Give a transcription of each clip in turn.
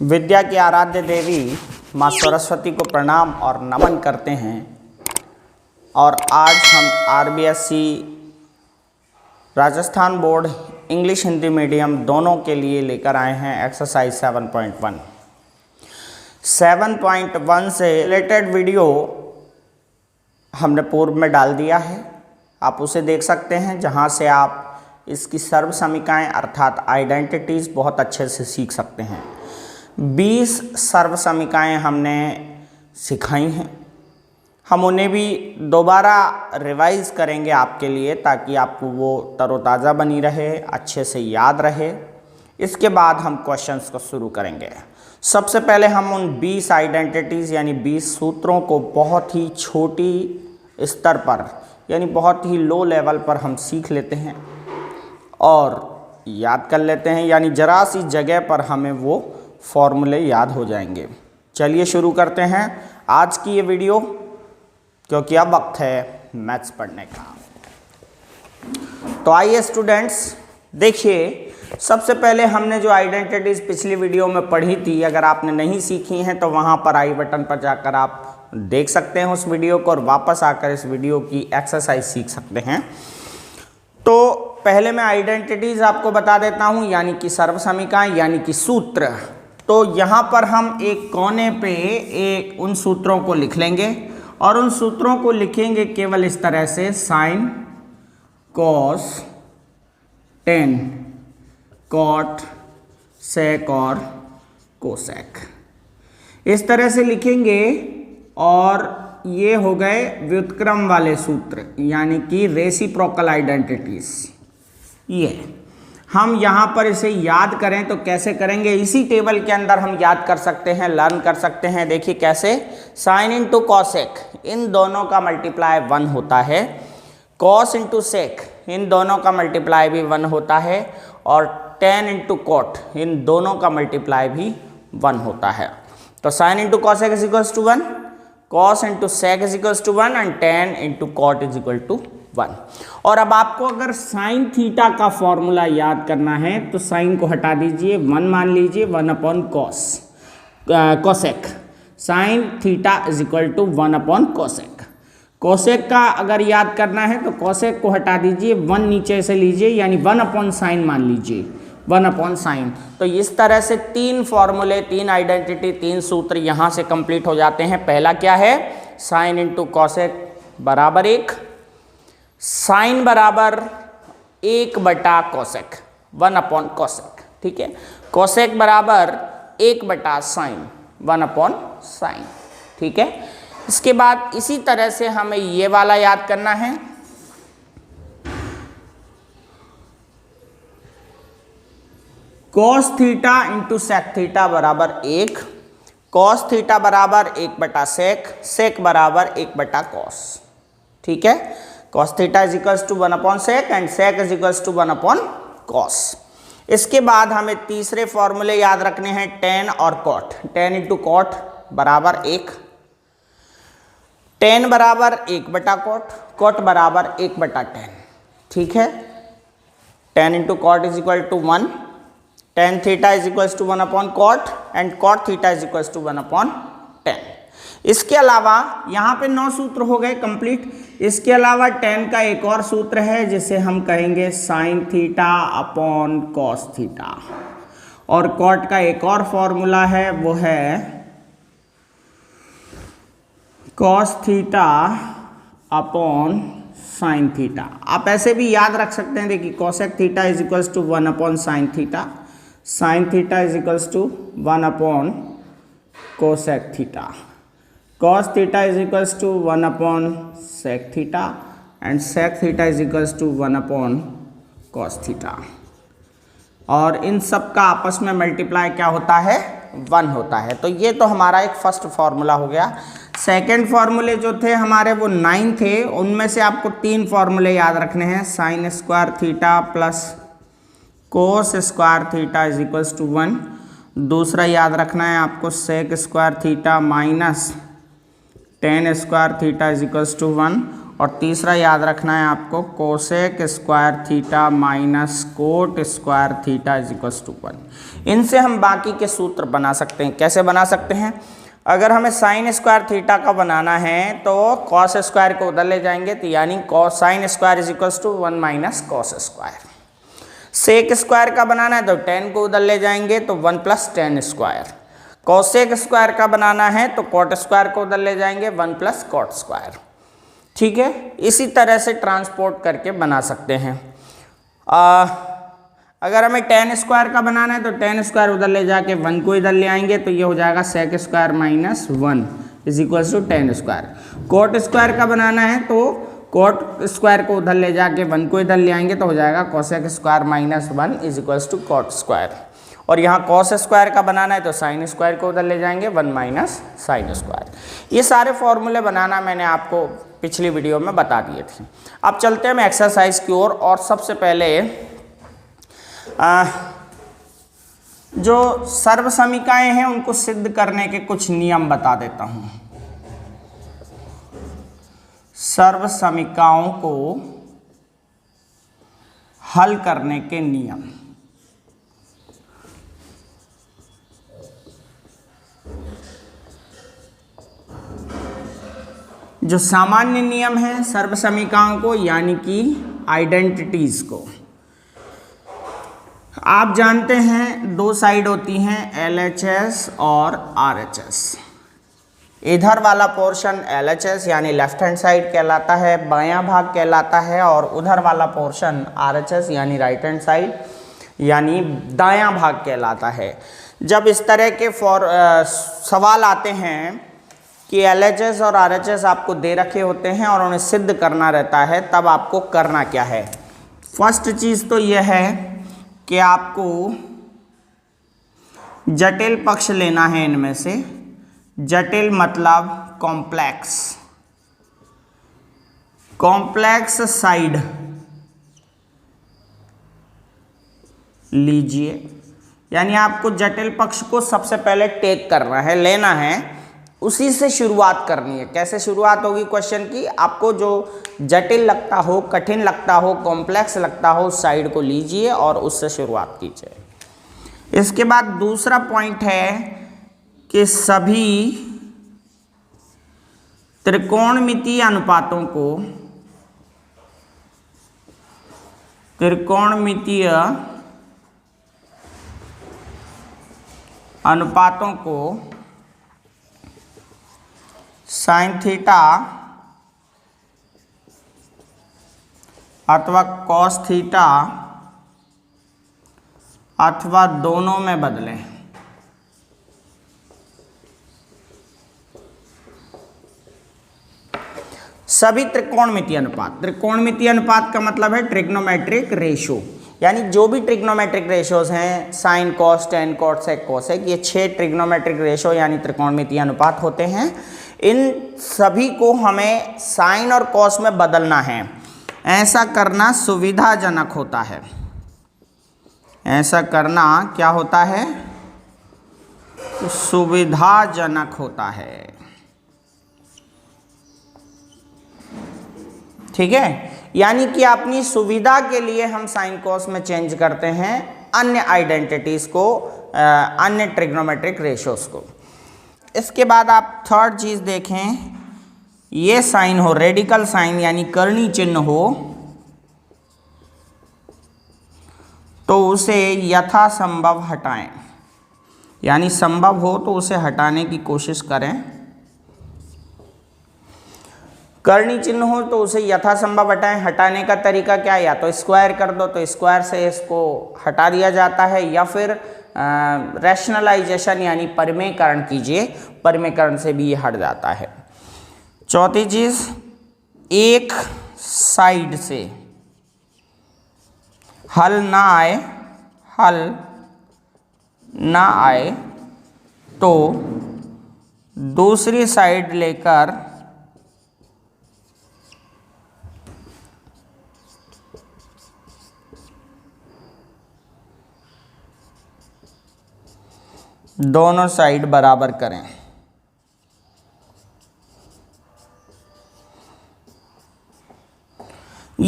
विद्या की आराध्य देवी माँ सरस्वती को प्रणाम और नमन करते हैं। और आज हम RBSC Rajasthan board English Hindi medium दोनों के लिए लेकर आए हैं एक्सरसाइज 7.1। 7.1 से रिलेटेड वीडियो हमने पूर्व में डाल दिया है, आप उसे देख सकते हैं, जहां से आप इसकी सर्व समीकाएँ अर्थात आइडेंटिटीज़ बहुत अच्छे से सीख सकते हैं। 20 सर्व समीकाएँ हमने सिखाई हैं, हम उन्हें भी दोबारा रिवाइज करेंगे आपके लिए, ताकि आपको वो तरोताज़ा बनी रहे, अच्छे से याद रहे। इसके बाद हम क्वेश्चंस को शुरू करेंगे। सबसे पहले हम उन 20 आइडेंटिटीज़ यानी 20 सूत्रों को बहुत ही छोटी स्तर पर यानी बहुत ही लो लेवल पर हम सीख लेते हैं और याद कर लेते हैं, यानी ज़रा सी जगह पर हमें वो फॉर्मूले याद हो जाएंगे। चलिए शुरू करते हैं आज की ये वीडियो, क्योंकि अब वक्त है मैथ्स पढ़ने का। तो आइए स्टूडेंट्स, देखिए सबसे पहले हमने जो आइडेंटिटीज़ पिछली वीडियो में पढ़ी थी, अगर आपने नहीं सीखी हैं तो वहाँ पर आई बटन पर जाकर आप देख सकते हैं उस वीडियो को और वापस आकर इस वीडियो की एक्सरसाइज सीख सकते हैं। तो पहले मैं आइडेंटिटीज़ आपको बता देता हूँ, यानी कि सर्व समीकाएँ यानी कि सूत्र। तो यहाँ पर हम एक कोने पे एक उन सूत्रों को लिख लेंगे और उन सूत्रों को लिखेंगे केवल इस तरह से, साइन, कॉस, टेन, कॉट, सेक और कोसेक, इस तरह से लिखेंगे। और ये हो गए व्युत्क्रम वाले सूत्र यानी कि रेसिप्रोकल आइडेंटिटीज। ये हम यहाँ पर इसे याद करें तो कैसे करेंगे, इसी टेबल के अंदर हम याद कर सकते हैं, लर्न कर सकते हैं। देखिए कैसे, साइन इंटू कॉसेक, इन दोनों का मल्टीप्लाई 1 होता है। कॉस इंटू सेक, इन दोनों का मल्टीप्लाई भी 1 होता है। और टेन इंटू कॉट, इन दोनों का मल्टीप्लाई भी 1 होता है। तो sine into cosec is equals to 1, cos into sec is equals to 1 and tan into cot is equal to 1। और अब आपको अगर साइन थीटा का फॉर्मूला याद करना है तो साइन को हटा दीजिए, 1 मान लीजिए, 1 upon cos cosec. Sine theta is equal to 1 upon cosec. Cosec का अगर याद करना है तो कोसेक को हटा दीजिए, 1 नीचे से लीजिए, यानी 1 अपॉन साइन मान लीजिए, 1 अपॉन साइन। तो इस तरह से 3 फॉर्मूले, 3 आइडेंटिटी, 3 सूत्र यहाँ से कंप्लीट हो जाते हैं। पहला क्या है, साइन इंटू कॉसेक बराबर 1, साइन बराबर 1 बटा कोसेक, 1 अपॉन कोसेक, ठीक है। कोसेक बराबर 1 बटा साइन, 1 अपॉन साइन, ठीक है। इसके बाद इसी तरह से हमें ये वाला याद करना है, cos theta into sec theta बराबर 1, कॉस थीटा बराबर 1 बटा सेक, सेक बराबर 1 बटा कॉस, ठीक है। Cos theta is equals to 1 upon sec and sec is equals to 1 upon cos. इसके बाद हमें तीसरे फॉर्मूले याद रखने हैं, टेन और कॉट। टेन इंटू कॉट बराबर 1, टेन बराबर 1 बटा कॉट, कॉट बराबर 1 बटा टेन, ठीक है। Tan into cot is equal to 1, tan theta is equals to 1 upon cot and cot theta is equals to 1 upon tan. इसके अलावा यहाँ पे 9 सूत्र हो गए कंप्लीट। इसके अलावा टेन का एक और सूत्र है जिसे हम कहेंगे sine theta upon cos theta, और कॉट का एक और फॉर्मूला है, वो है cos theta upon sine theta. आप ऐसे भी याद रख सकते हैं, देखिए cosec theta is equals to 1 upon sine theta, sine theta is equals to 1 upon cosec theta, cos theta is equals to 1 upon sec theta and sec theta is equals to 1 upon cos theta। और इन सब का आपस में multiply क्या होता है, 1 होता है। तो ये तो हमारा एक फर्स्ट फार्मूला हो गया। सेकेंड फार्मूले जो थे हमारे वो 9 थे, उनमें से आपको 3 फार्मूले याद रखने हैं, sine square theta plus cos square theta is equals to 1। दूसरा याद रखना है आपको sec square theta minus tan square theta is equals to 1। और तीसरा याद रखना है आपको cosec square theta minus cot square theta is equals to 1। इनसे हम बाकी के सूत्र बना सकते हैं। कैसे बना सकते हैं? अगर हमें साइन स्क्वायर थीटा का बनाना है तो कॉस स्क्वायर को उधर ले जाएंगे, तो यानी cos sine square is equals to 1 minus cos square. Sec square का बनाना है तो टेन को उधर ले जाएंगे तो 1 plus tan square. Cosec square का बनाना है तो कॉट स्क्वायर को उधर ले जाएंगे 1 प्लस कॉट स्क्वायर। ठीक है, इसी तरह से ट्रांसपोर्ट करके बना सकते हैं। अगर हमें टेन स्क्वायर का बनाना है तो टेन स्क्वायर उधर ले जाके 1 को इधर ले आएंगे तो ये हो जाएगा sec square minus 1 is equal to tan square. Cot square का बनाना है तो कॉट स्क्वायर को उधर ले जाके 1 को इधर ले आएंगे तो हो जाएगा cosec square minus 1 is equal to cot square. और यहाँ कॉस स्क्वायर का बनाना है तो साइन स्क्वायर को उधर ले जाएंगे 1 माइनस साइन स्क्वायर। ये सारे फॉर्मूले बनाना मैंने आपको पिछली वीडियो में बता दिए थे। अब चलते हैं हम एक्सरसाइज की ओर और सबसे पहले जो सर्व समीकरण हैं उनको सिद्ध करने के कुछ नियम बता देता हूँ। सर्व समीकरणों को हल करने के नियम। जो सामान्य नियम है सर्व समीकरणों को यानी कि आइडेंटिटीज को, आप जानते हैं दो साइड होती हैं LHS और RHS। इधर वाला पोर्शन LHS यानी लेफ्ट हैंड साइड कहलाता है, बायां भाग कहलाता है, और उधर वाला पोर्शन RHS यानी राइट हैंड साइड यानी दायां भाग कहलाता है। जब इस तरह के सवाल आते हैं कि LHS और RHS आपको दे रखे होते हैं और उन्हें सिद्ध करना रहता है, तब आपको करना क्या है? फर्स्ट चीज़ तो यह है कि आपको जटिल पक्ष लेना है इनमें से। जटिल मतलब कॉम्प्लेक्स साइड लीजिए, यानी आपको जटिल पक्ष को सबसे पहले टेक करना है, लेना है, उसी से शुरुआत करनी है। कैसे शुरुआत होगी क्वेश्चन की? आपको जो जटिल लगता हो, कठिन लगता हो, कॉम्प्लेक्स लगता हो, उस साइड को लीजिए और उससे शुरुआत कीजिए। इसके बाद दूसरा पॉइंट है कि सभी त्रिकोणमितीय अनुपातों को साइन थीटा अथवा कॉस थीटा अथवा दोनों में बदलें। सभी त्रिकोणमितीय अनुपात का मतलब है ट्रिग्नोमेट्रिक रेशो, यानी जो भी ट्रिग्नोमेट्रिक रेशोज हैं, sine cos tan cot sec cosec, ये 6 ट्रिग्नोमेट्रिक रेशो यानी त्रिकोणमितीय अनुपात होते हैं। इन सभी को हमें साइन और कॉस में बदलना है। ऐसा करना सुविधाजनक होता है। ऐसा करना क्या होता है? सुविधाजनक होता है। ठीक है, यानी कि अपनी सुविधा के लिए हम साइन कॉस में चेंज करते हैं अन्य आइडेंटिटीज को, अन्य ट्रिग्नोमेट्रिक रेशोस को। इसके बाद आप थर्ड चीज देखें, ये साइन हो रेडिकल साइन यानी कर्णी चिन्ह हो तो उसे यथासंभव हटाएं, यानी संभव हो तो उसे हटाने की कोशिश करें। कर्णी चिन्ह हो तो उसे यथासंभव हटाएं। हटाने का तरीका क्या है? या तो स्क्वायर कर दो तो स्क्वायर से इसको हटा दिया जाता है, या फिर रैशनलाइजेशन यानी परिमेयकरण कीजिए, परिमेयकरण से भी ये हट जाता है। चौथी चीज, एक साइड से हल ना आए तो दूसरी साइड लेकर दोनों साइड बराबर करें।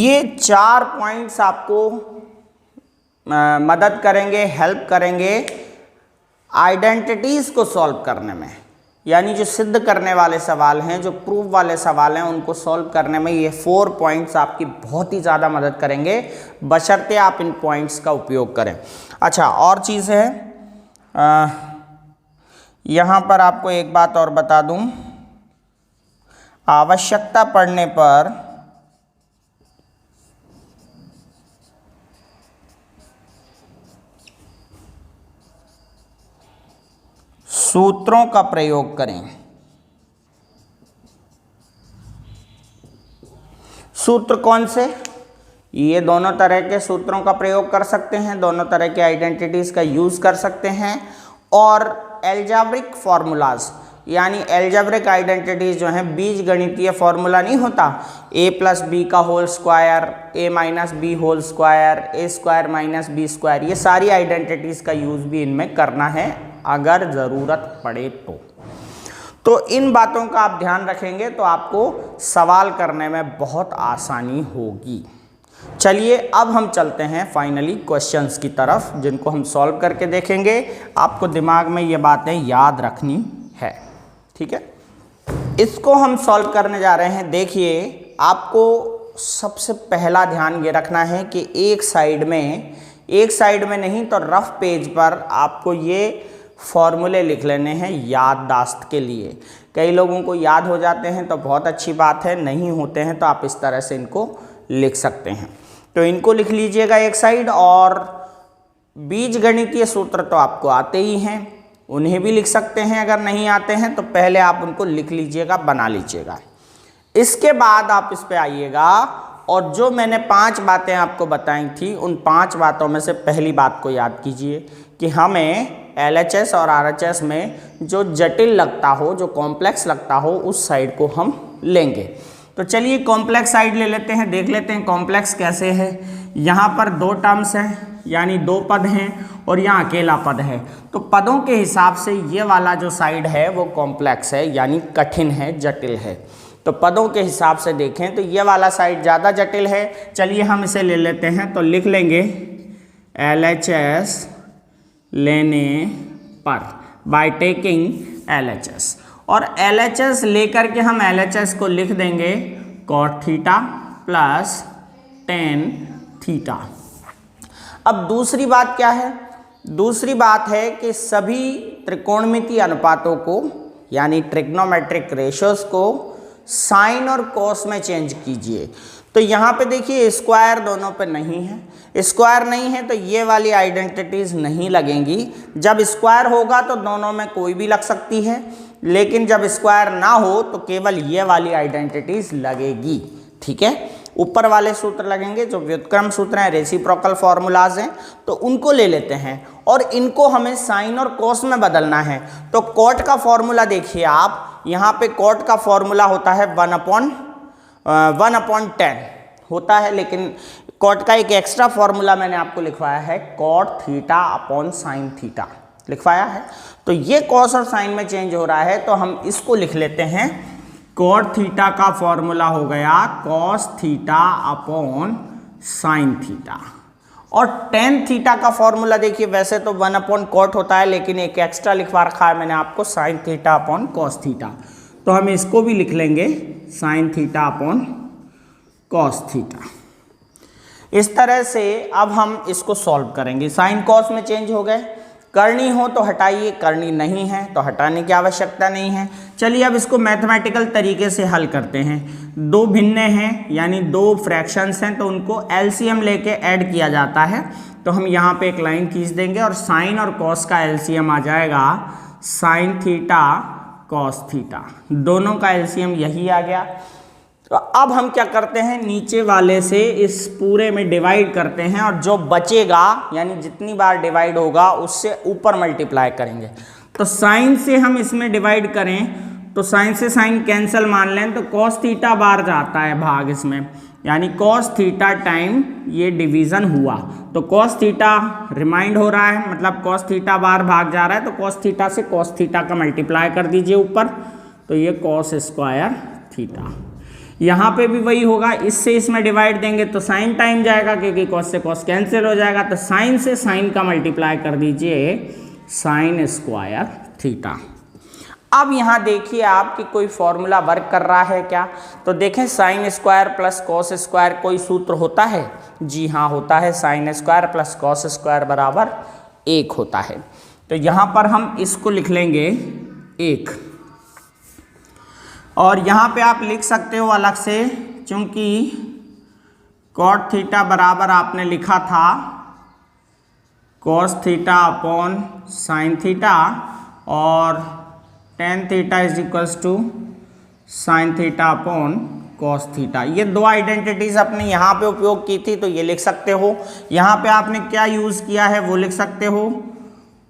ये 4 पॉइंट्स आपको मदद करेंगे, हेल्प करेंगे आइडेंटिटीज को सॉल्व करने में। यानी जो सिद्ध करने वाले सवाल हैं, जो प्रूफ वाले सवाल हैं, उनको सॉल्व करने में ये 4 पॉइंट्स आपकी बहुत ही ज़्यादा मदद करेंगे, बशर्ते आप इन पॉइंट्स का उपयोग करें। अच्छा, और चीज़ है, यहाँ पर आपको एक बात और बता दूं, आवश्यकता पड़ने पर सूत्रों का प्रयोग करें। सूत्र कौन से? ये दोनों तरह के सूत्रों का प्रयोग कर सकते हैं, दोनों तरह के आइडेंटिटीज का यूज कर सकते हैं। और एल्जेब्रिक फॉर्मूलाज, यानी एल्जेब्रिक आइडेंटिटीज जो हैं, बीज गणितीय फॉर्मूला नहीं होता, a+b का whole square, a-b whole square, a² - b², ये सारी आइडेंटिटीज का यूज भी इनमें करना है अगर ज़रूरत पड़े तो इन बातों का आप ध्यान रखेंगे तो आपको सवाल करने में बहुत आसानी होगी। चलिए अब हम चलते हैं फाइनली क्वेश्चंस की तरफ, जिनको हम सॉल्व करके देखेंगे। आपको दिमाग में ये बातें याद रखनी है, ठीक है। इसको हम सॉल्व करने जा रहे हैं। देखिए, आपको सबसे पहला ध्यान ये रखना है कि एक साइड में नहीं तो रफ पेज पर आपको ये फॉर्मूले लिख लेने हैं याददाश्त के लिए। कई लोगों को याद हो जाते हैं तो बहुत अच्छी बात है, नहीं होते हैं तो आप इस तरह से इनको लिख सकते हैं। तो इनको लिख लीजिएगा एक साइड, और बीज गणितीय सूत्र तो आपको आते ही हैं, उन्हें भी लिख सकते हैं। अगर नहीं आते हैं तो पहले आप उनको लिख लीजिएगा, बना लीजिएगा। इसके बाद आप इस पे आइएगा और जो मैंने 5 बातें आपको बताई थी, उन 5 बातों में से पहली बात को याद कीजिए कि हमें LHS और RHS में जो जटिल लगता हो, जो कॉम्प्लेक्स लगता हो, उस साइड को हम लेंगे। तो चलिए कॉम्प्लेक्स साइड ले लेते हैं, देख लेते हैं कॉम्प्लेक्स कैसे है। यहाँ पर 2 टर्म्स हैं, यानी 2 पद हैं, और यहाँ अकेला पद है। तो पदों के हिसाब से ये वाला जो साइड है वो कॉम्प्लेक्स है, यानी कठिन है, जटिल है। तो पदों के हिसाब से देखें तो ये वाला साइड ज़्यादा जटिल है। चलिए हम इसे ले लेते हैं, तो लिख लेंगे LHS लेने पर, बाय टेकिंग LHS। और LHS लेकर के हम LHS को लिख देंगे cot theta plus tan theta. अब दूसरी बात क्या है? दूसरी बात है कि सभी त्रिकोणमितीय अनुपातों को, यानी ट्रिग्नोमेट्रिक रेशियोज को साइन और कॉस में चेंज कीजिए। तो यहाँ पे देखिए स्क्वायर दोनों पे नहीं है, स्क्वायर नहीं है तो ये वाली आइडेंटिटीज नहीं लगेंगी। जब स्क्वायर होगा तो दोनों में कोई भी लग सकती है, लेकिन जब स्क्वायर ना हो तो केवल ये वाली आइडेंटिटीज लगेगी, ठीक है। ऊपर वाले सूत्र लगेंगे जो व्युत्क्रम सूत्र हैं, रेसिप्रोकल फॉर्मूलाज हैं, तो उनको ले लेते हैं और इनको हमें साइन और कॉस में बदलना है। तो कॉट का फॉर्मूला देखिए आप, यहाँ पे कॉट का फॉर्मूला होता है 1/10 होता है, लेकिन कॉट का एक एक्स्ट्रा फॉर्मूला मैंने आपको लिखवाया है, cot theta upon sine theta लिखवाया है। तो ये कॉस और साइन में चेंज हो रहा है, तो हम इसको लिख लेते हैं, कॉट थीटा का फॉर्मूला हो गया cos theta upon sine theta. और टेन थीटा का फॉर्मूला देखिए, वैसे तो 1/cot होता है, लेकिन एक एक्स्ट्रा लिखवा रखा है मैंने आपको, sign theta upon cos theta. तो हम इसको भी लिख लेंगे sign theta upon cos theta. इस तरह से अब हम इसको सॉल्व करेंगे। साइन कॉस में चेंज हो गए, करनी हो तो हटाइए, करनी नहीं है तो हटाने की आवश्यकता नहीं है। चलिए अब इसको मैथमेटिकल तरीके से हल करते हैं। 2 भिन्न हैं, यानी 2 फ्रैक्शंस हैं, तो उनको एलसीएम लेके ऐड किया जाता है। तो हम यहाँ पे एक लाइन खींच देंगे और साइन और कॉस का एलसीएम आ जाएगा साइन थीटा कॉस थीटा, दोनों का एलसीएम यही आ गया। तो अब हम क्या करते हैं, नीचे वाले से इस पूरे में डिवाइड करते हैं और जो बचेगा, यानी जितनी बार डिवाइड होगा उससे ऊपर मल्टीप्लाई करेंगे। तो साइन से हम इसमें डिवाइड करें तो साइन से साइन कैंसिल मान लें तो कॉस थीटा बार जाता है भाग इसमें, यानी कॉस थीटा टाइम ये डिवीज़न हुआ। तो कॉस थीटा रिमाइंड हो रहा है, मतलब कॉस थीटा बार भाग जा रहा है, तो कॉस थीटा से कॉस थीटा का मल्टीप्लाई कर दीजिए ऊपर, तो ये कॉस स्क्वायर थीटा। यहाँ पे भी वही होगा, इससे इसमें डिवाइड देंगे तो साइन टाइम जाएगा, क्योंकि कॉस से कॉस कैंसिल हो जाएगा, तो साइन से साइन का मल्टीप्लाई कर दीजिए, साइन स्क्वायर थीटा। अब यहाँ देखिए आप कि कोई फॉर्मूला वर्क कर रहा है क्या, तो देखें sign square plus cos square कोई सूत्र होता है, जी हाँ होता है, sign square plus cos square बराबर 1 होता है। तो यहाँ पर हम इसको लिख लेंगे 1, और यहाँ पे आप लिख सकते हो अलग से, क्योंकि कॉट थीटा बराबर आपने लिखा था cos theta upon sine theta, और tan theta is equals to sine theta upon cos theta. ये दो आइडेंटिटीज अपने यहाँ पे उपयोग की थी, तो ये लिख सकते हो। यहाँ पे आपने क्या यूज़ किया है वो लिख सकते हो,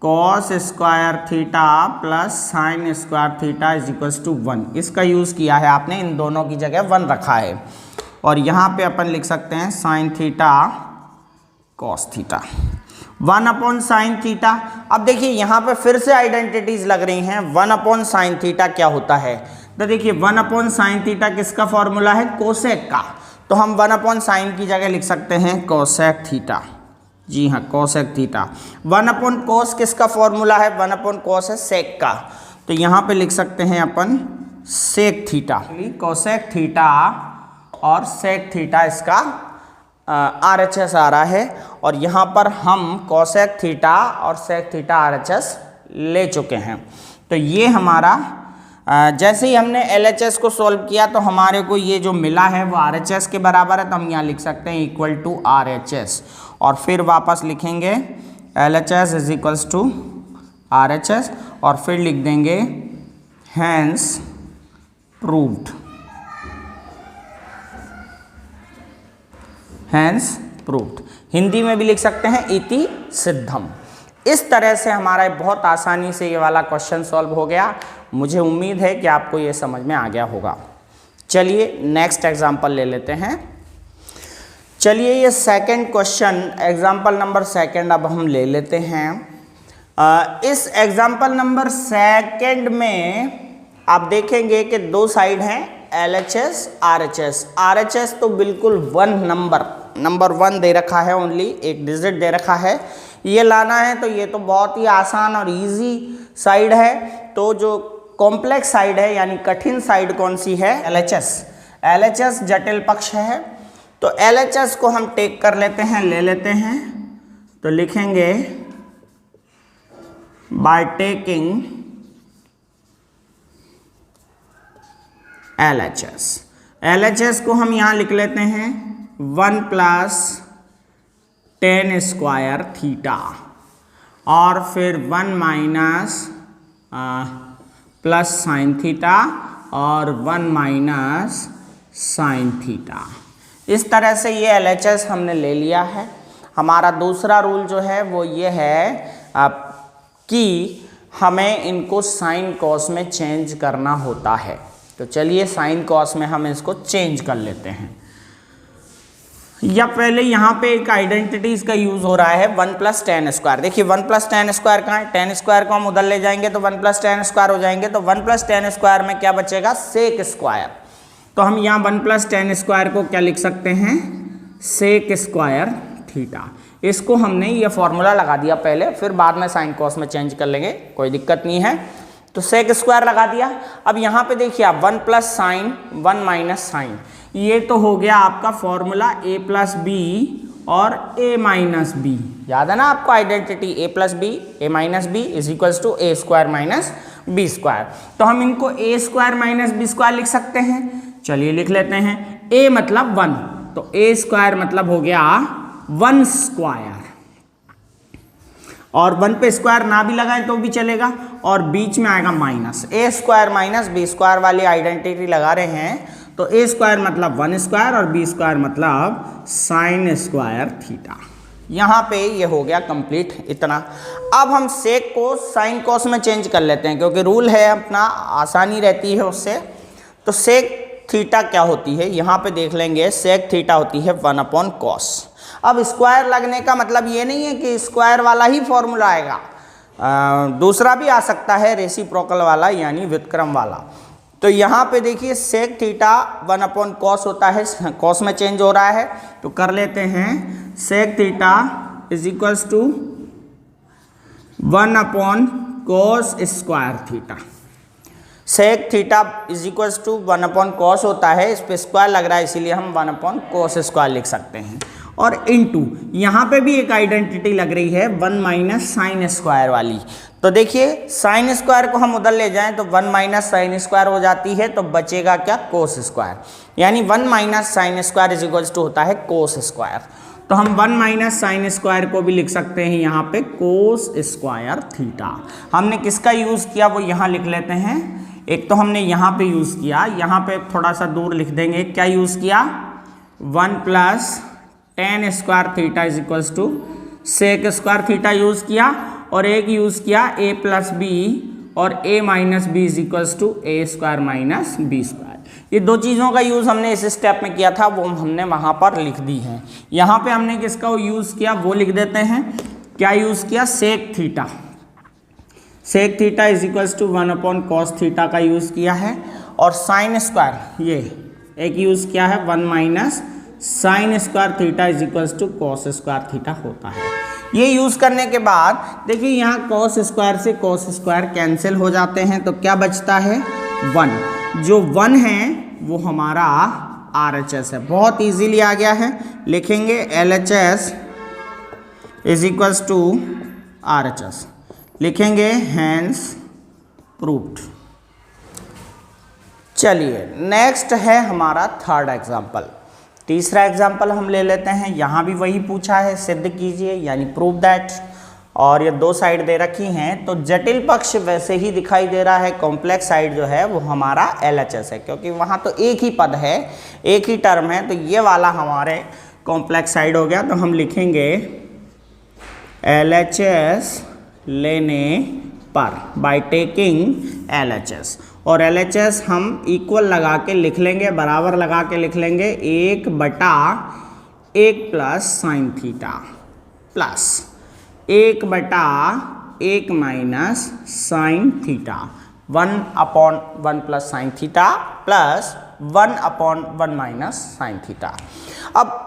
cos square theta plus sine square theta is equals to 1, इसका यूज़ किया है आपने, इन दोनों की जगह 1 रखा है। और यहाँ पे अपन लिख सकते हैं sine theta cos theta, 1 upon sine theta. अब देखिए यहाँ पे फिर से आइडेंटिटीज लग रही हैं। 1 अपॉन साइन थीटा क्या होता है, तो देखिए 1 अपॉन साइन थीटा किसका फॉर्मूला है, कोसेक का, तो हम 1 अपॉन साइन की जगह लिख सकते हैं कोसेक थीटा, जी हाँ कोसेक थीटा। 1 अपॉन कोस किसका फॉर्मूला है, 1 अपॉन कोस है सेक का, तो यहाँ पे लिख सकते हैं अपन सेक थीटा, कोसेक थीटा और सेक थीटा इसका RHS आ रहा है, और यहाँ पर हम कोसेक थीटा और सेक थीटा RHS ले चुके हैं। तो ये हमारा जैसे ही हमने LHS को सॉल्व किया तो हमारे को ये जो मिला है वो RHS के बराबर है, तो हम यहाँ लिख सकते हैं इक्वल टू RHS, और फिर वापस लिखेंगे LHS is equals to RHS, और फिर लिख देंगे hence proved, hence proved. Hindi में भी लिख सकते हैं इति सिद्धम। इस तरह से हमारा बहुत आसानी से ये वाला क्वेश्चन सॉल्व हो गया। मुझे उम्मीद है कि आपको ये समझ में आ गया होगा। चलिए नेक्स्ट एग्जांपल ले लेते हैं। चलिए ये second question, example number second अब हम ले लेते हैं। इस एग्जांपल नंबर सेकंड में आप देखेंगे कि दो साइड हैं LHS RHS। RHS तो बिल्कुल 1 नंबर 1 दे रखा है, ओनली एक डिजिट दे रखा है, ये लाना है, तो ये तो बहुत ही आसान और इजी साइड है। तो जो कॉम्प्लेक्स साइड है यानी कठिन साइड कौन सी है, LHS जटिल पक्ष है। तो LHS को हम टेक कर लेते हैं, ले लेते हैं, तो लिखेंगे बाय टेकिंग LHS को हम यहाँ लिख लेते हैं 1 प्लस टेन स्क्वायर थीटा, और फिर 1 माइनस प्लस साइन थीटा, और 1 माइनस साइन थीटा। इस तरह से ये LHS हमने ले लिया है। हमारा दूसरा रूल जो है वो ये है कि हमें इनको साइन कॉस में चेंज करना होता है। तो चलिए साइन कॉस में हम इसको चेंज कर लेते हैं। या पहले यहाँ पे एक आइडेंटिटीज का यूज हो रहा है 1 प्लस टेन स्क्वायर। देखिए 1 प्लस टेन स्क्वायर कहाँ है, टेन स्क्वायर को हम उधर ले जाएंगे तो 1 प्लस टेन स्क्वायर हो जाएंगे, तो 1 प्लस टेन स्क्वायर में क्या बचेगा, सेक स्क्वायर। तो हम यहाँ 1 प्लस टेन स्क्वायर को क्या लिख सकते हैं, सेक स्क्वायर थीटा। इसको हमने ये फॉर्मूला लगा दिया पहले, फिर बाद में साइन कॉस में चेंज कर लेंगे, कोई दिक्कत नहीं है। तो सेक स्क्वायर लगा दिया। अब यहाँ पे देखिए आप 1 प्लस साइन 1 माइनस साइन, ये तो हो गया आपका फॉर्मूला a प्लस बी और a माइनस बी। याद है ना आपको identity, a plus b a minus b is equals to a square minus b square. तो हम इनको a square minus b square लिख सकते हैं। चलिए लिख लेते हैं। a मतलब 1, तो a स्क्वायर मतलब हो गया 1 स्क्वायर, और 1 पे स्क्वायर ना भी लगाएं तो भी चलेगा, और बीच में आएगा minus. a square minus b square वाली आइडेंटिटी लगा रहे हैं, तो a स्क्वायर मतलब 1 स्क्वायर और b स्क्वायर मतलब साइन स्क्वायर थीटा। यहाँ पे ये हो गया कंप्लीट इतना। अब हम सेक को साइन कॉस में चेंज कर लेते हैं, क्योंकि रूल है अपना, आसानी रहती है उससे। तो सेक थीटा क्या होती है, यहाँ पे देख लेंगे, सेक थीटा होती है 1 अपॉन कॉस। अब स्क्वायर लगने का मतलब ये नहीं है कि स्क्वायर वाला ही फॉर्मूला आएगा, दूसरा भी आ सकता है, रेसिप्रोकल वाला यानी व्युत्क्रम वाला। तो यहाँ पे देखिए सेक थीटा 1 अपॉन कॉस होता है, कॉस में चेंज हो रहा है, तो कर लेते हैं sec theta is equals to 1 upon cos square theta. Sec theta is equals to 1 upon cos होता है, इस पे स्क्वायर लग रहा है इसीलिए हम 1 अपॉन कॉस स्क्वायर लिख सकते हैं। और इनटू यहाँ पे भी एक आइडेंटिटी लग रही है 1 माइनस साइन स्क्वायर वाली। तो देखिए साइन स्क्वायर को हम उधर ले जाएं तो 1 माइनस साइन स्क्वायर हो जाती है, तो बचेगा क्या, कोस स्क्वायर। यानी 1 minus sine square is equals to होता है कोस स्क्वायर। तो हम 1 माइनस साइन स्क्वायर को भी लिख सकते हैं यहाँ पे कोस स्क्वायर थीटा। हमने किसका यूज़ किया वो यहाँ लिख लेते हैं। एक तो हमने यहाँ पे यूज़ किया, यहाँ पे थोड़ा सा दूर लिख देंगे, क्या यूज़ किया, 1 plus tan square theta is equals to sec square theta use किया, और एक यूज़ किया a प्लस बी और a minus b is equals to a square minus b square. ये दो चीज़ों का यूज़ हमने इस स्टेप में किया था, वो हमने वहाँ पर लिख दी है। यहाँ पे हमने किसका यूज़ किया वो लिख देते हैं। क्या यूज़ किया, sec theta. Sec theta is equals to 1 upon cos theta का यूज़ किया है, और साइन स्क्वायर ये एक यूज़ किया है 1 minus sine square theta is equals to cos square theta होता है। ये यूज़ करने के बाद देखिए यहाँ कॉस स्क्वायर से कॉस स्क्वायर कैंसिल हो जाते हैं, तो क्या बचता है 1। जो 1 है वो हमारा RHS है, बहुत इजीली आ गया है। लिखेंगे LHS is equals to RHS, लिखेंगे हैंस प्रूव्ड। चलिए नेक्स्ट है हमारा थर्ड एग्जाम्पल। तीसरा एग्जाम्पल हम ले लेते हैं, यहाँ भी वही पूछा है, सिद्ध कीजिए यानी प्रूव दैट। और ये दो साइड दे रखी हैं, तो जटिल पक्ष वैसे ही दिखाई दे रहा है, कॉम्प्लेक्स साइड जो है वो हमारा LHS है, क्योंकि वहाँ तो एक ही पद है, एक ही टर्म है, तो ये वाला हमारे कॉम्प्लेक्स साइड हो गया। तो हम लिखेंगे LHS लेने पर, बाय टेकिंग LHS, और LHS हम इक्वल लगा के लिख लेंगे, बराबर लगा के लिख लेंगे 1/1 plus sign theta plus 1/1 minus sine theta, 1 upon 1 plus sign theta plus 1 upon 1 minus sine theta. अब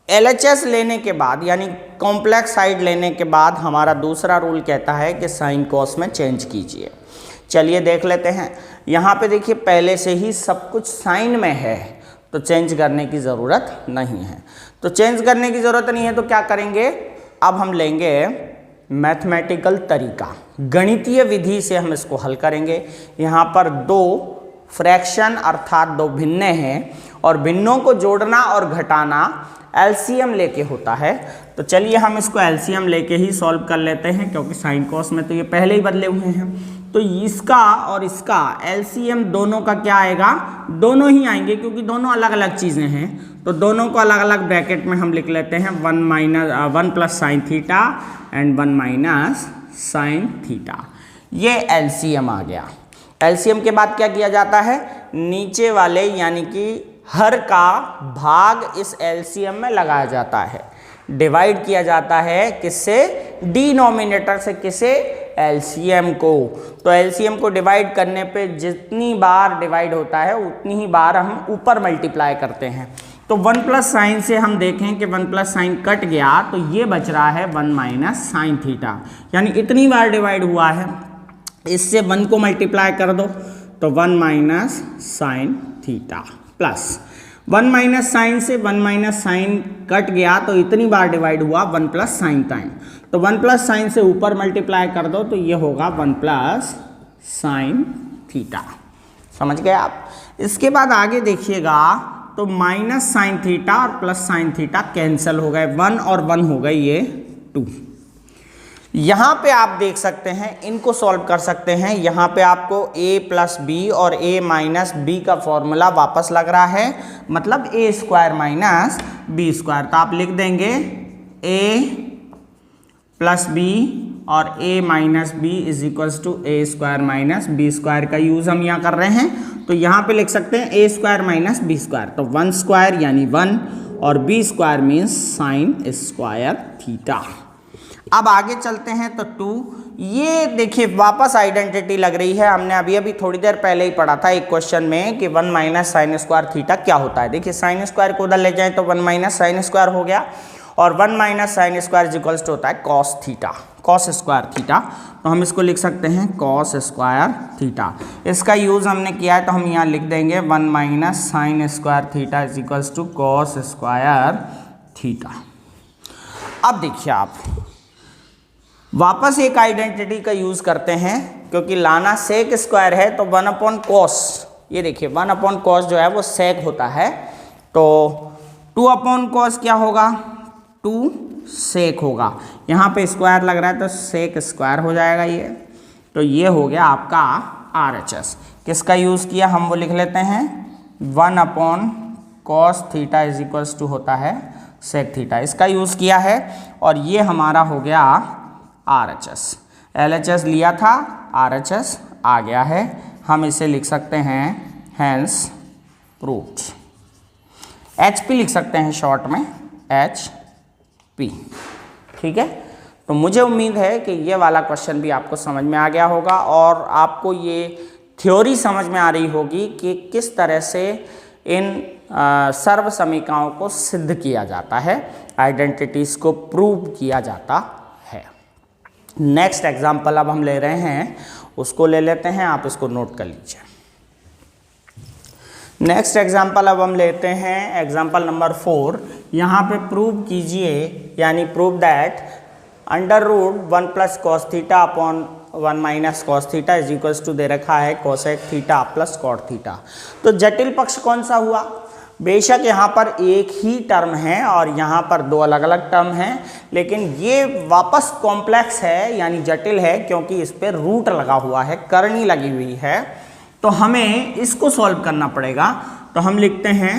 LHS लेने के बाद यानी कॉम्प्लेक्स साइड लेने के बाद हमारा दूसरा रूल कहता है कि साइन कॉस में चेंज कीजिए। चलिए देख लेते हैं। यहाँ पे देखिए पहले से ही सब कुछ साइन में है, तो चेंज करने की ज़रूरत नहीं है। तो चेंज करने की ज़रूरत नहीं है तो क्या करेंगे, अब हम लेंगे मैथमेटिकल तरीका, गणितीय विधि से हम इसको हल करेंगे। यहाँ पर दो फ्रैक्शन अर्थात दो भिन्ने हैं, और भिन्नों को जोड़ना और घटाना LCM लेके होता है। तो चलिए हम इसको LCM लेके ही सॉल्व कर लेते हैं, क्योंकि साइन कॉस में तो ये पहले ही बदले हुए हैं। तो इसका और इसका LCM दोनों का क्या आएगा, दोनों ही आएंगे, क्योंकि दोनों अलग अलग चीज़ें हैं। तो दोनों को अलग अलग ब्रैकेट में हम लिख लेते हैं 1 plus sine theta and 1 minus sine theta. ये LCM आ गया। LCM के बाद क्या किया जाता है, नीचे वाले यानी कि हर का भाग इस LCM में लगाया जाता है, डिवाइड किया जाता है किससे, डिनोमिनेटर से, किसे, LCM को। तो LCM को डिवाइड करने पे जितनी बार डिवाइड होता है उतनी ही बार हम ऊपर मल्टीप्लाई करते हैं। तो 1 प्लस साइन से हम देखें कि 1 प्लस साइन कट गया, तो ये बच रहा है 1 माइनस साइन थीटा, यानी इतनी बार डिवाइड हुआ है, इससे 1 को मल्टीप्लाई कर दो, तो 1 minus sine theta plus 1 minus sine से 1 माइनस साइन कट गया, तो इतनी बार डिवाइड हुआ 1 प्लस साइन टाइम, तो 1 प्लस साइन से ऊपर मल्टीप्लाई कर दो, तो ये होगा 1 प्लस साइन थीटा। समझ गए आप। इसके बाद आगे देखिएगा, तो माइनस साइन थीटा और प्लस साइन थीटा कैंसिल हो गए, 1 और 1 हो गए ये 2। यहाँ पे आप देख सकते हैं, इनको सॉल्व कर सकते हैं। यहाँ पे आपको a प्लस बी और a माइनस बी का फॉर्मूला वापस लग रहा है, मतलब a square minus b square. तो आप लिख देंगे a प्लस बी और a minus b is equals to a square minus b square का यूज़ हम यहाँ कर रहे हैं। तो यहाँ पे लिख सकते हैं a square minus b square, तो 1 स्क्वायर यानी 1 और b square means sine square theta. अब आगे चलते हैं तो 2, ये देखिए वापस आइडेंटिटी लग रही है। हमने अभी अभी थोड़ी देर पहले ही पढ़ा था एक क्वेश्चन में कि 1 माइनस साइन स्क्वायर थीटा क्या होता है। देखिए साइन स्क्वायर को उधर ले जाए तो 1 माइनस साइन स्क्वायर हो गया, और 1 minus sine square equals to होता है cos theta, cos square theta. तो हम इसको लिख सकते हैं कॉस स्क्वायर थीटा। इसका यूज़ हमने किया है तो हम यहाँ लिख देंगे 1 minus sine square theta is equals to cos square theta. अब देखिए आप वापस एक आइडेंटिटी का यूज़ करते हैं, क्योंकि लाना सेक स्क्वायर है तो 1 अपॉन कॉस, ये देखिए 1 अपॉन कॉस जो है वो सेक होता है, तो 2 अपॉन कॉस क्या होगा, 2 सेक होगा। यहाँ पे स्क्वायर लग रहा है तो सेक स्क्वायर हो जाएगा ये। तो ये हो गया आपका RHS। किसका यूज़ किया हम वो लिख लेते हैं, 1 upon cos theta is equals to होता है सेक थीटा, इसका यूज़ किया है। और ये हमारा हो गया RHS। LHS लिया था, RHS आ गया है। हम इसे लिख सकते हैं हैंस प्रूव्ड। HP लिख सकते हैं शॉर्ट में, HP। ठीक है, तो मुझे उम्मीद है कि ये वाला क्वेश्चन भी आपको समझ में आ गया होगा और आपको ये थ्योरी समझ में आ रही होगी कि किस तरह से इन सर्व समीकरणों को सिद्ध किया जाता है, आइडेंटिटीज़ को प्रूव किया जाता है। नेक्स्ट एग्जाम्पल अब हम ले रहे हैं, उसको ले लेते हैं, आप इसको नोट कर लीजिए। नेक्स्ट एग्जाम्पल अब हम लेते हैं एग्जाम्पल नंबर 4। यहाँ पे प्रूव कीजिए, यानी prove that under root 1 plus cos theta upon 1 minus cos theta is equals to दे रखा है cosec theta plus cot theta. तो जटिल पक्ष कौन सा हुआ, बेशक यहाँ पर एक ही टर्म है और यहाँ पर 2 अलग अलग टर्म हैं, लेकिन ये वापस कॉम्प्लेक्स है यानी जटिल है, क्योंकि इस पर रूट लगा हुआ है, करनी लगी हुई है। तो हमें इसको सॉल्व करना पड़ेगा। तो हम लिखते हैं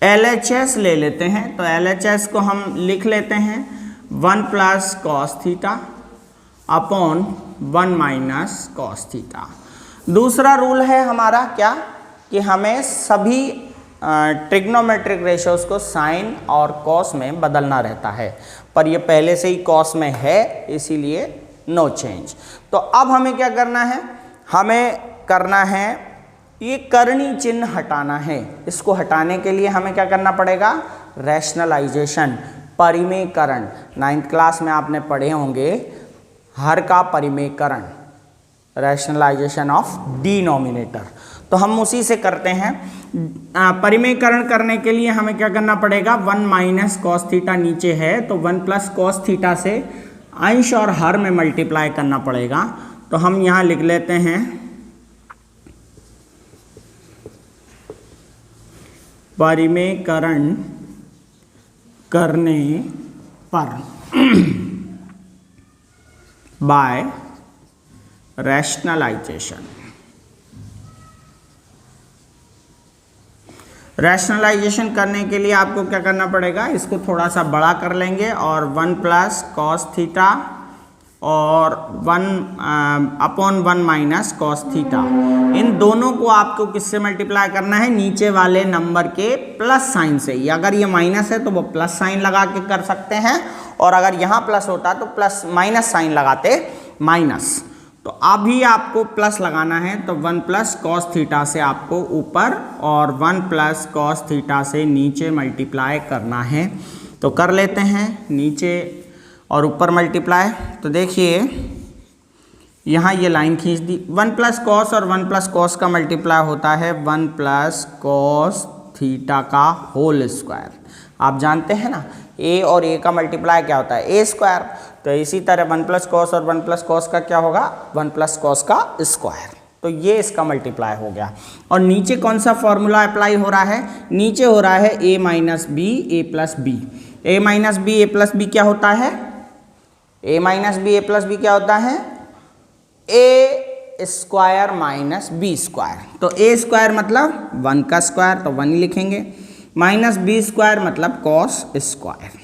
LHS ले लेते हैं। तो LHS को हम लिख लेते हैं 1 plus cos theta upon 1 minus cos theta. दूसरा रूल है हमारा क्या, कि हमें सभी ट्रिग्नोमेट्रिक रेशियोज को साइन और कॉस में बदलना रहता है, पर ये पहले से ही कॉस में है, इसीलिए नो चेंज। तो अब हमें क्या करना है, हमें करना है ये करनी चिन्ह हटाना है। इसको हटाने के लिए हमें क्या करना पड़ेगा, रैशनलाइजेशन, परिमेयकरण। 9th क्लास में आपने पढ़े होंगे हर का परिमेयकरण, रैशनलाइजेशन ऑफ डिनोमिनेटर। तो हम उसी से करते हैं। परिमेयकरण करने के लिए हमें क्या करना पड़ेगा, 1 माइनस कॉस थीटा नीचे है तो 1 प्लस कॉस थीटा से अंश और हर में मल्टीप्लाई करना पड़ेगा। तो हम यहाँ लिख लेते हैं परिमेयकरण करने पर बाय रैशनलाइजेशन। रैशनलाइजेशन करने के लिए आपको क्या करना पड़ेगा, इसको थोड़ा सा बड़ा कर लेंगे और 1 प्लस कॉस थीटा और 1 अपॉन 1 माइनस कॉस थीटा, इन दोनों को आपको किससे मल्टीप्लाई करना है, नीचे वाले नंबर के प्लस साइन से। अगर ये माइनस है तो वो प्लस साइन लगा के कर सकते हैं, और अगर यहाँ प्लस होता तो प्लस माइनस साइन लगाते माइनस। तो अभी आपको प्लस लगाना है तो 1 प्लस कॉस थीटा से आपको ऊपर और 1 प्लस कॉस थीटा से नीचे मल्टीप्लाई करना है। तो कर लेते हैं, नीचे और ऊपर मल्टीप्लाई। तो देखिए यहाँ ये लाइन खींच दी, 1 प्लस कॉस और 1 प्लस कॉस का मल्टीप्लाई होता है 1 प्लस कॉस थीटा का होल स्क्वायर। आप जानते हैं ना, a और a का मल्टीप्लाई क्या होता है, a स्क्वायर। तो इसी तरह 1 प्लस कॉस और 1 प्लस कॉस का क्या होगा, 1 प्लस कॉस का स्क्वायर। तो ये इसका मल्टीप्लाई हो गया। और नीचे कौन सा फॉर्मूला अप्लाई हो रहा है, नीचे हो रहा है a minus b a plus b. A minus b a plus b क्या होता है, a minus b a plus b क्या होता है, a square minus b square. तो a स्क्वायर मतलब 1 का स्क्वायर, तो 1 ही लिखेंगे, माइनस बी स्क्वायर मतलब कॉस स्क्वायर।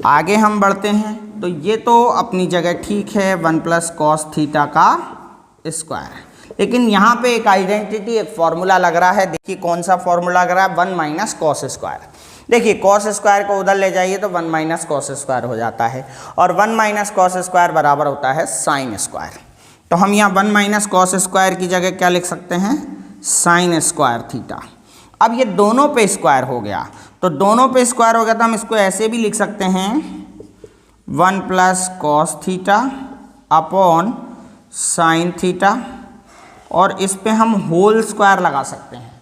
आगे हम बढ़ते हैं। तो ये तो अपनी जगह ठीक है, 1 प्लस कॉस थीटा का स्क्वायर, लेकिन यहाँ पे एक आइडेंटिटी, एक फॉर्मूला लग रहा है। देखिए कौन सा फॉर्मूला लग रहा है, 1 माइनस कॉस स्क्वायर। देखिए कॉस स्क्वायर को उधर ले जाइए तो 1 माइनस कॉस स्क्वायर हो जाता है, और 1 माइनस कॉस स्क्वायर बराबर होता है साइन स्क्वायर। तो हम यहाँ 1 माइनस कॉस स्क्वायर की जगह क्या लिख सकते हैं, साइन स्क्वायर थीटा। अब ये दोनों पे स्क्वायर हो गया, तो दोनों पे स्क्वायर हो गया तो हम इसको ऐसे भी लिख सकते हैं 1 plus cos theta upon sine theta, और इस पे हम होल स्क्वायर लगा सकते हैं।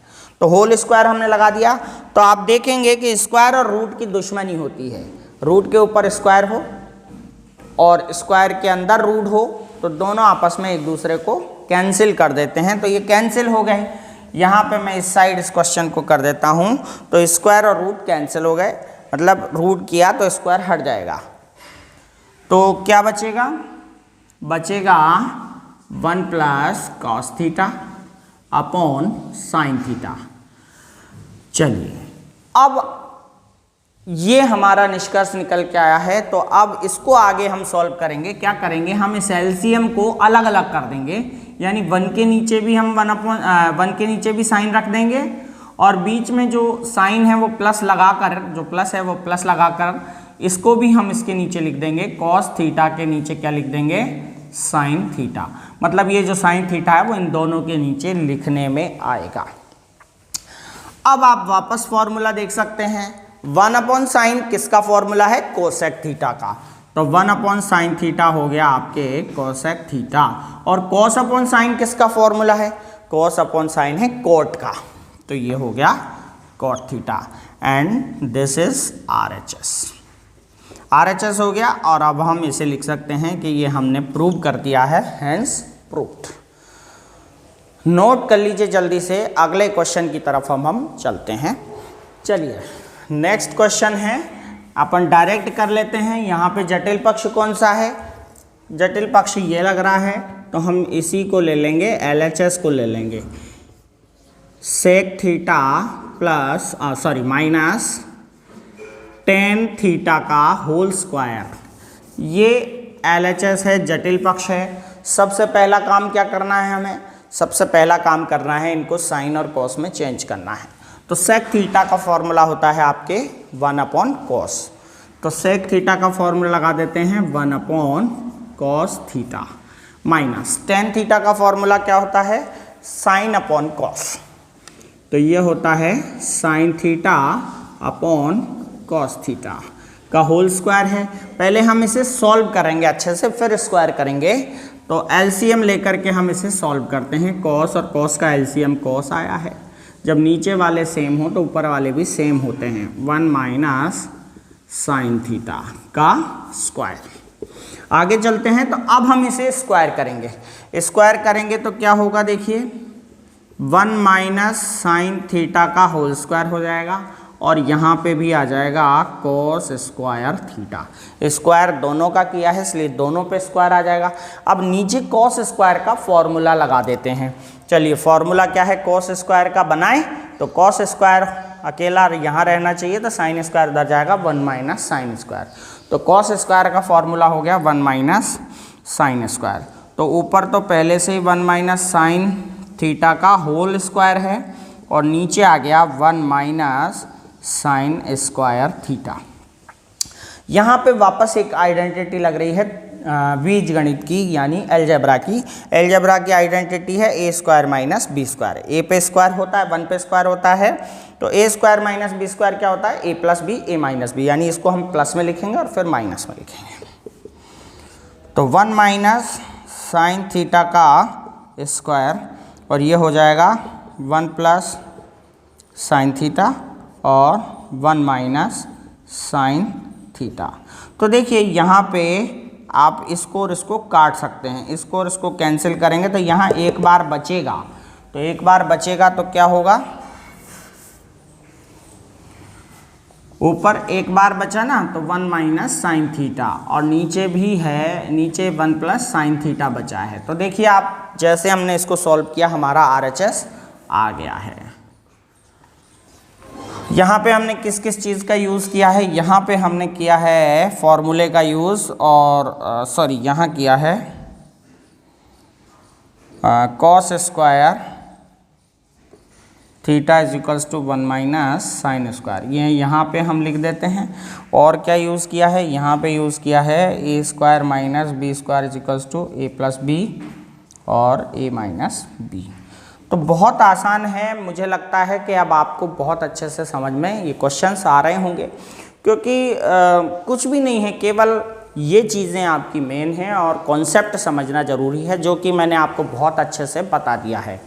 तो होल स्क्वायर हमने लगा दिया, तो आप देखेंगे कि स्क्वायर और रूट की दुश्मनी होती है। रूट के ऊपर स्क्वायर हो और स्क्वायर के अंदर रूट हो तो दोनों आपस में एक दूसरे को कैंसिल कर देते हैं, तो ये कैंसिल हो गए। यहाँ पे मैं इस साइड इस क्वेश्चन को कर देता हूँ, तो स्क्वायर और रूट कैंसिल हो गए, मतलब रूट किया तो स्क्वायर हट जाएगा। तो क्या बचेगा, बचेगा 1 plus cos theta upon sine theta. चलिए अब ये हमारा निष्कर्ष निकल के आया है, तो अब इसको आगे हम सॉल्व करेंगे। क्या करेंगे, हम इस एलसीएम को अलग अलग कर देंगे, यानी 1 के नीचे भी हम 1 के नीचे भी साइन रख देंगे, और बीच में जो साइन है वो प्लस लगाकर, जो प्लस है वो प्लस लगाकर इसको भी हम इसके नीचे लिख देंगे। कॉस थीटा के नीचे क्या लिख देंगे, साइन थीटा। मतलब ये जो साइन थीटा है वो इन दोनों के नीचे लिखने में आएगा। अब आप वापस फॉर्मूला देख सकते हैं, 1 अपॉन साइन किसका फॉर्मूला है, कोसेक थीटा का। तो 1 अपॉन साइन थीटा हो गया आपके कोसेक थीटा, और कॉस अपॉन साइन किसका फॉर्मूला है, कॉस अपॉन साइन है कोट का, तो ये हो गया cot theta, and this is RHS। RHS हो गया, और अब हम इसे लिख सकते हैं कि ये हमने प्रूव कर दिया है, हेंस प्रूव्ड। नोट कर लीजिए जल्दी से, अगले क्वेश्चन की तरफ हम चलते हैं। चलिए नेक्स्ट क्वेश्चन है, अपन डायरेक्ट कर लेते हैं। यहाँ पे जटिल पक्ष कौन सा है, जटिल पक्ष ये लग रहा है, तो हम इसी को ले लेंगे, LHS को ले लेंगे, sec theta plus minus tan theta का होल स्क्वायर। ये LHS है, जटिल पक्ष है। सबसे पहला काम क्या करना है हमें, सबसे पहला काम करना है इनको साइन और कॉस में चेंज करना है। तो सेक थीटा का फॉर्मूला होता है आपके 1 अपॉन कॉस, तो सेक थीटा का फॉर्मूला लगा देते हैं 1 upon cos theta, minus tan theta का फॉर्मूला क्या होता है, साइन अपॉन कॉस, तो ये होता है sign theta upon cos theta का होल स्क्वायर है। पहले हम इसे सॉल्व करेंगे अच्छे से, फिर स्क्वायर करेंगे। तो एलसीएम लेकर के हम इसे सॉल्व करते हैं। कॉस और कॉस का एलसीएम कॉस आया है, जब नीचे वाले सेम हो तो ऊपर वाले भी सेम होते हैं। 1 माइनस साइन थीटा का स्क्वायर। आगे चलते हैं, तो अब हम इसे स्क्वायर करेंगे। स्क्वायर करेंगे तो क्या होगा, देखिए 1 माइनस साइन थीटा का होल स्क्वायर हो जाएगा, और यहाँ पे भी आ जाएगा कॉस स्क्वायर थीटा। स्क्वायर दोनों का किया है इसलिए दोनों पे स्क्वायर आ जाएगा। अब नीचे कॉस स्क्वायर का फॉर्मूला लगा देते हैं। चलिए फॉर्मूला क्या है कॉस स्क्वायर का, बनाए तो कॉस स्क्वायर अकेला यहाँ रहना चाहिए, तो साइन स्क्वायर उधर जाएगा 1 माइनस साइन स्क्वायर। तो कॉस स्क्वायर का फॉर्मूला हो गया 1 माइनस साइन स्क्वायर। तो ऊपर तो पहले से ही 1 माइनस साइन थीटा का होल स्क्वायर है, और नीचे आ गया 1 माइनस साइन स्क्वायर थीटा। यहाँ पे वापस एक आइडेंटिटी लग रही है बीजगणित की, यानी एलजेब्रा की। एलजेब्रा की आइडेंटिटी है a square minus b square. ए पे स्क्वायर होता है, 1 पे स्क्वायर होता है, तो ए स्क्वायर माइनस बी स्क्वायर क्या होता है, ए plus b a minus B, यानी इसको हम प्लस में लिखेंगे और फिर माइनस में लिखेंगे। तो 1 माइनस साइन थीटा का स्क्वायर, और ये हो जाएगा 1 प्लस साइन थीटा और 1 माइनस साइन थीटा। तो देखिए यहाँ पे आप इसको और इसको काट सकते हैं, इसको और इसको कैंसिल करेंगे तो यहाँ एक बार बचेगा, तो एक बार बचेगा तो क्या होगा, ऊपर एक बार बचा ना तो 1 माइनस साइन थीटा, और नीचे भी है, नीचे 1 प्लस साइन थीटा बचा है। तो देखिए आप जैसे हमने इसको सॉल्व किया हमारा RHS आ गया है। यहाँ पे हमने किस किस चीज़ का यूज़ किया है, यहाँ पे हमने किया है फॉर्मूले का यूज़, और यहाँ किया है cos square theta is equals to 1 minus sine square. ये यहाँ पे हम लिख देते हैं। और क्या यूज़ किया है, यहाँ पे यूज़ किया है a square minus b square is equals to a plus b और ए माइनस बी। तो बहुत आसान है, मुझे लगता है कि अब आपको बहुत अच्छे से समझ में ये क्वेश्चंस आ रहे होंगे, क्योंकि कुछ भी नहीं है, केवल ये चीज़ें आपकी मेन हैं और कॉन्सेप्ट समझना ज़रूरी है, जो कि मैंने आपको बहुत अच्छे से बता दिया है।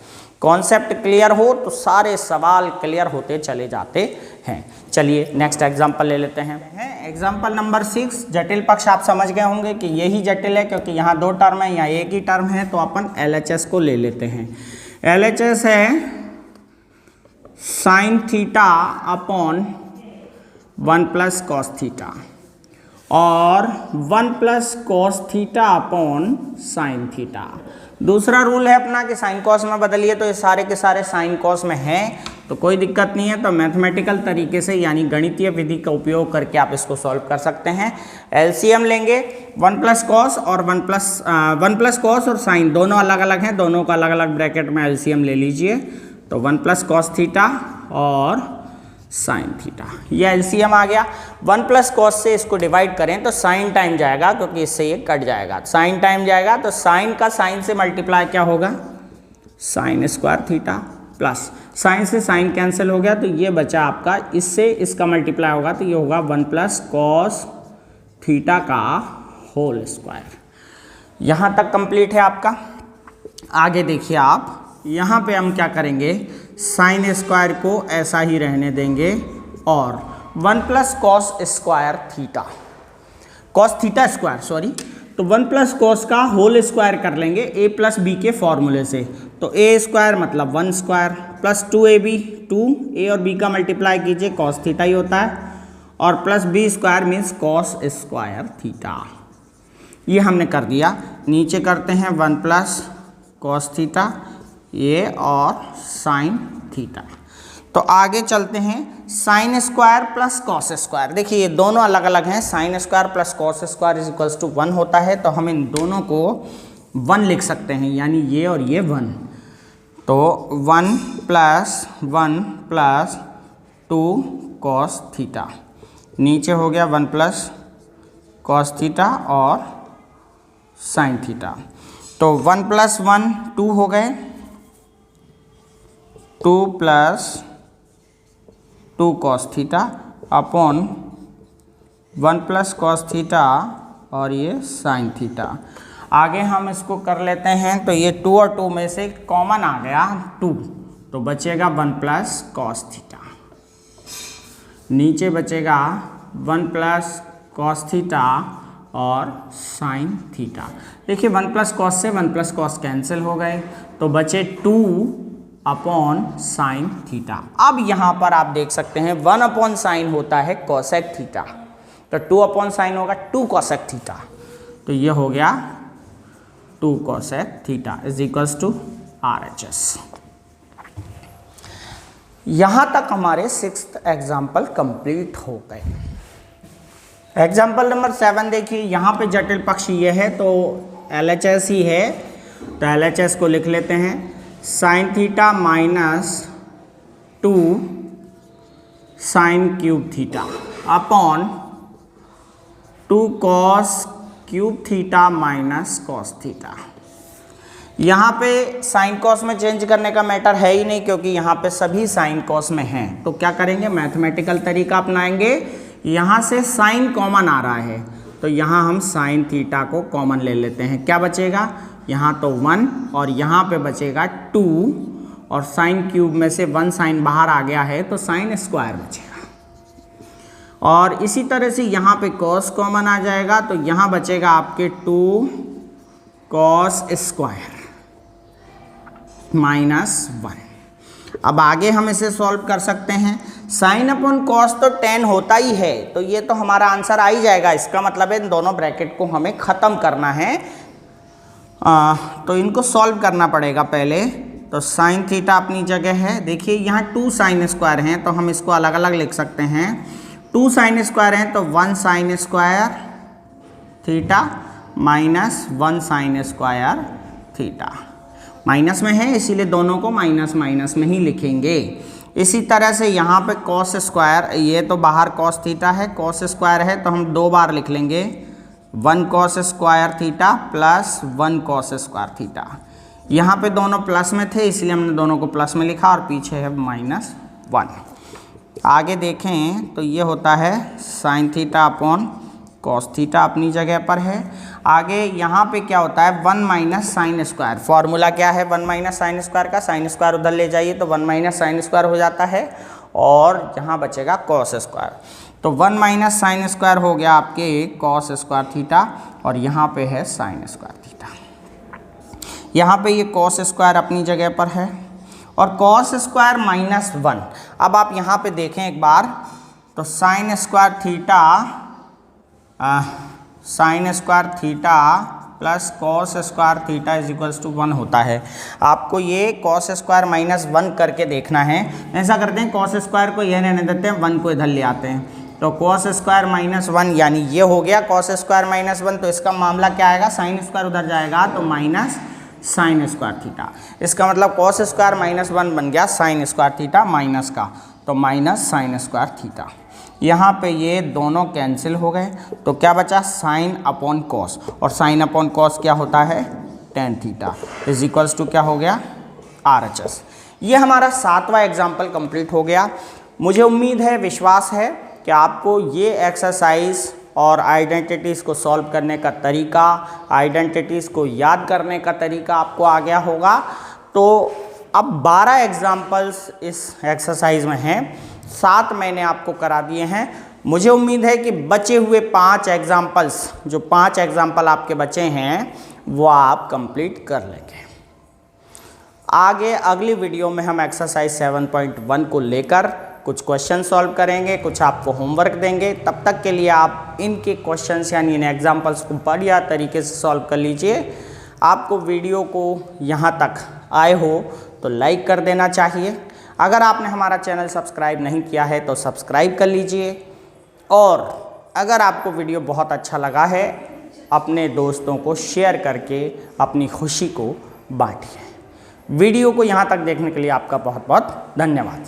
कॉन्सेप्ट क्लियर हो तो सारे सवाल क्लियर होते चले जाते हैं। चलिए नेक्स्ट एग्जांपल ले लेते हैं। एग्जांपल नंबर 6, जटिल पक्ष आप समझ गए होंगे कि यही जटिल है, क्योंकि यहाँ 2 टर्म है, यहाँ एक ही टर्म है, तो अपन LHS को ले लेते हैं। LHS है sign theta upon 1 plus cos theta और 1 plus cos theta upon sine theta. दूसरा रूल है अपना कि साइन कॉस में बदलिए, तो ये सारे के सारे साइन कॉस में हैं, तो कोई दिक्कत नहीं है। तो मैथमेटिकल तरीके से यानी गणितीय विधि का उपयोग करके आप इसको सॉल्व कर सकते हैं। एलसीएम लेंगे, 1 प्लस कॉस और 1 प्लस कॉस और साइन दोनों अलग अलग हैं, दोनों का अलग अलग ब्रैकेट में एलसीएम ले लीजिए। तो 1 प्लस कॉस थीटा और साइन थीटा, ये एलसीएम आ गया। 1 प्लस कॉस से इसको डिवाइड करें तो साइन टाइम जाएगा, क्योंकि इससे ये कट जाएगा, साइन टाइम जाएगा, तो साइन का साइन से मल्टीप्लाई क्या होगा, sign square theta, plus sign से साइन कैंसिल हो गया, तो ये बचा आपका, इससे इसका मल्टीप्लाई होगा, तो ये होगा 1 प्लस कॉस थीटा का होल स्क्वायर। यहाँ तक कंप्लीट है आपका। आगे देखिए आप, यहाँ पे हम क्या करेंगे, साइन स्क्वायर को ऐसा ही रहने देंगे और 1 plus cos square theta, cos theta square sorry, तो 1 प्लस कॉस का होल स्क्वायर कर लेंगे ए प्लस बी के फॉर्मूले से। तो ए स्क्वायर मतलब 1 स्क्वायर प्लस 2ab, 2 ए और बी का मल्टीप्लाई कीजिए, कॉस थीटा ही होता है, और plus b square means cos square theta. ये हमने कर दिया। नीचे करते हैं 1 प्लस कॉस थीटा ये और साइन थीटा। तो आगे चलते हैं, sine square plus cos square, देखिए ये दोनों अलग अलग हैं, sine square plus cos square is equals to 1 होता है, तो हम इन दोनों को 1 लिख सकते हैं, यानी ये और ये 1। तो 1 प्लस 2 कॉस थीटा, नीचे हो गया 1 प्लस कॉस थीटा और साइन थीटा। तो 1 प्लस 1 2 हो गए, 2 plus 2 cos theta upon 1 plus cos theta और ये साइन थीटा। आगे हम इसको कर लेते हैं, तो ये 2 और 2 में से कॉमन आ गया 2, तो बचेगा 1 प्लस कॉस थीटा, नीचे बचेगा 1 प्लस कॉस थीटा और साइन थीटा। देखिए 1 प्लस कॉस से 1 प्लस कॉस कैंसिल हो गए, तो बचे 2 अपॉन साइन थीटा। अब यहाँ पर आप देख सकते हैं 1 अपॉन साइन होता है कोसेक थीटा, तो 2 अपॉन साइन होगा 2 कोसेक थीटा, तो ये हो गया 2 cosec theta is equals to RHS। यहाँ तक हमारे 6th एग्जाम्पल कंप्लीट हो गए। एग्जाम्पल नंबर 7 देखिए, यहाँ पे जटिल पक्ष ये है, तो LHS ही है, तो LHS को लिख लेते हैं, sine theta minus 2 sine cube theta upon 2 cos cube theta minus cos theta. यहाँ पे साइन कॉस में चेंज करने का मैटर है ही नहीं, क्योंकि यहाँ पे सभी साइन कॉस में हैं, तो क्या करेंगे, मैथमेटिकल तरीका अपनाएंगे। यहाँ से साइन कॉमन आ रहा है, तो यहाँ हम साइन थीटा को कॉमन ले लेते हैं, क्या बचेगा, यहाँ तो 1 और यहाँ पे बचेगा 2, और साइन क्यूब में से 1 साइन बाहर आ गया है, तो साइन स्क्वायर बचेगा। और इसी तरह से यहाँ पे कॉस कॉमन आ जाएगा, तो यहाँ बचेगा आपके 2 कॉस स्क्वायर माइनस 1। अब आगे हम इसे सॉल्व कर सकते हैं। साइन अपॉन कॉस तो 10 होता ही है, तो ये तो हमारा आंसर आ ही जाएगा। इसका मतलब है इन दोनों ब्रैकेट को हमें ख़त्म करना है, तो इनको सॉल्व करना पड़ेगा पहले। तो साइन थीटा अपनी जगह है, देखिए यहाँ 2 साइन स्क्वायर हैं, तो हम इसको अलग अलग लिख सकते हैं। 2 साइन स्क्वायर हैं तो 1 sign square theta minus 1 sign square theta. Minus में है इसीलिए दोनों को माइनस माइनस में ही लिखेंगे। इसी तरह से यहाँ पे कॉस स्क्वायर, ये तो बाहर कॉस थीटा है, कॉस स्क्वायर है तो हम 2 बार लिख लेंगे 1 cos square theta plus 1 cos square theta. यहाँ पे दोनों प्लस में थे इसलिए हमने दोनों को प्लस में लिखा और पीछे है -1। आगे देखें तो ये होता है sign theta upon cos theta अपनी जगह पर है। आगे यहाँ पे क्या होता है 1 माइनस साइन स्क्वायर। फॉर्मूला क्या है 1 माइनस साइन स्क्वायर का, साइन स्क्वायर उधर ले जाइए तो 1 माइनस साइन स्क्वायर हो जाता है और यहाँ बचेगा कॉस स्क्वायर। तो 1 माइनस साइन स्क्वायर हो गया आपके कॉस स्क्वायर थीटा और यहाँ पे है साइन स्क्वायर थीटा। यहाँ पे ये कॉस स्क्वायर अपनी जगह पर है और कॉस स्क्वायर -1। अब आप यहाँ पे देखें एक बार तो sine square theta plus cos square theta is equals to 1 होता है। आपको ये कॉस स्क्वायर -1 करके देखना है। ऐसा करते हैं कॉस स्क्वायर को ये रहने देते हैं, 1 को इधर ले आते हैं तो कॉस स्क्वायर -1 यानी ये हो गया कॉस स्क्वायर -1। तो इसका मामला क्या आएगा, साइन स्क्वायर उधर जाएगा तो माइनस साइन स्क्वायर थीटा। इसका मतलब कॉस स्क्वायर -1 बन गया साइन स्क्वायर थीटा माइनस का, तो माइनस साइन स्क्वायर थीटा। यहाँ पे ये दोनों कैंसिल हो गए तो क्या बचा साइन अपॉन कॉस, और साइन अपॉन कॉस क्या होता है tan theta is equals to क्या हो गया RHS। ये हमारा 7वां एग्जाम्पल कंप्लीट हो गया। मुझे उम्मीद है, विश्वास है कि आपको ये एक्सरसाइज और आइडेंटिटीज़ को सॉल्व करने का तरीका, आइडेंटिटीज़ को याद करने का तरीका आपको आ गया होगा। तो अब 12 एग्जाम्पल्स इस एक्सरसाइज में हैं, 7 मैंने आपको करा दिए हैं। मुझे उम्मीद है कि बचे हुए 5 एग्जाम्पल्स, जो 5 एग्जाम्पल आपके बचे हैं वो आप कंप्लीट कर लेंगे। आगे अगली वीडियो में हम एक्सरसाइज 7.1 को लेकर कुछ क्वेश्चन सॉल्व करेंगे, कुछ आपको होमवर्क देंगे। तब तक के लिए आप इनके क्वेश्चंस यानी इन एग्जाम्पल्स को बढ़िया तरीके से सॉल्व कर लीजिए। आपको वीडियो को यहाँ तक आए हो तो लाइक कर देना चाहिए। अगर आपने हमारा चैनल सब्सक्राइब नहीं किया है तो सब्सक्राइब कर लीजिए, और अगर आपको वीडियो बहुत अच्छा लगा है अपने दोस्तों को शेयर करके अपनी खुशी को बांटिए। वीडियो को यहाँ तक देखने के लिए आपका बहुत बहुत धन्यवाद।